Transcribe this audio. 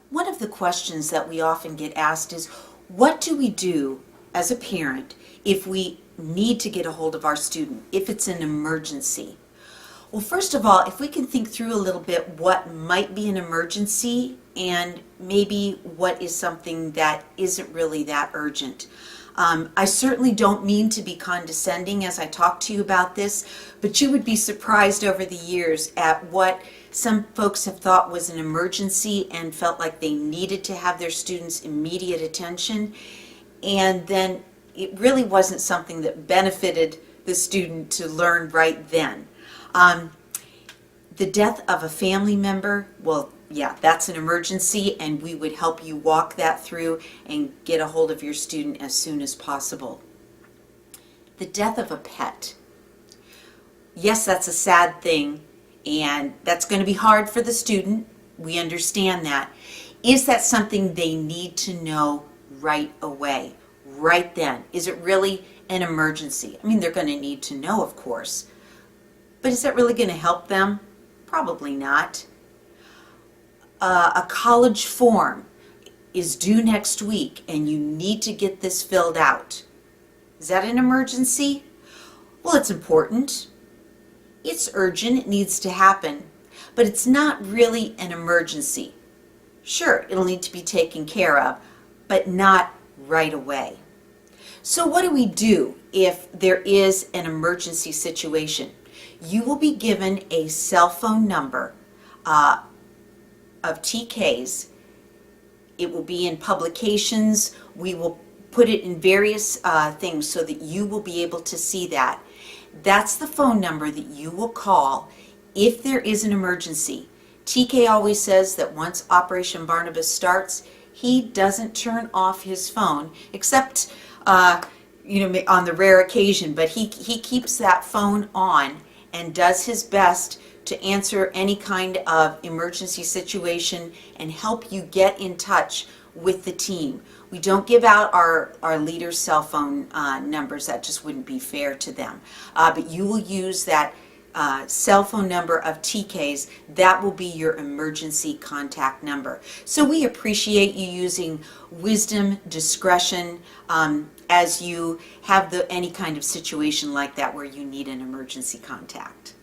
One of the questions that we often get asked is, what do we do as a parent if we need to get a hold of our student, if it's an emergency? Well, first of all, if we can think through a little bit what might be an emergency and maybe what is something that isn't really that urgent. I certainly don't mean to be condescending as I talk to you about this, but you would be surprised over the years at what some folks have thought was an emergency and felt like they needed to have their students' immediate attention, and then it really wasn't something that benefited the student to learn right then. The death of a family member, well, yeah, that's an emergency, and we would help you walk that through and get a hold of your student as soon as possible. The death of a pet. Yes, that's a sad thing, and that's going to be hard for the student. We understand that. Is that something they need to know right away, right then? Is it really an emergency? I mean, they're going to need to know, of course, but is that really going to help them? Probably not. A college form is due next week and you need to get this filled out. Is that an emergency? Well, it's important. It's urgent. It needs to happen. But it's not really an emergency. Sure, it'll need to be taken care of, but not right away. So what do we do if there is an emergency situation? You will be given a cell phone number of TK's. It will be in publications. We will put it in various things so that you will be able to see that. That's the phone number that you will call if there is an emergency. TK always says that once Operation Barnabas starts, he doesn't turn off his phone, except on the rare occasion, but he keeps that phone on and does his best to answer any kind of emergency situation and help you get in touch with the team. We don't give out our leaders' cell phone numbers. That just wouldn't be fair to them. But you will use that cell phone number of TK's. That will be your emergency contact number. So we appreciate you using wisdom, discretion, as you have any kind of situation like that where you need an emergency contact.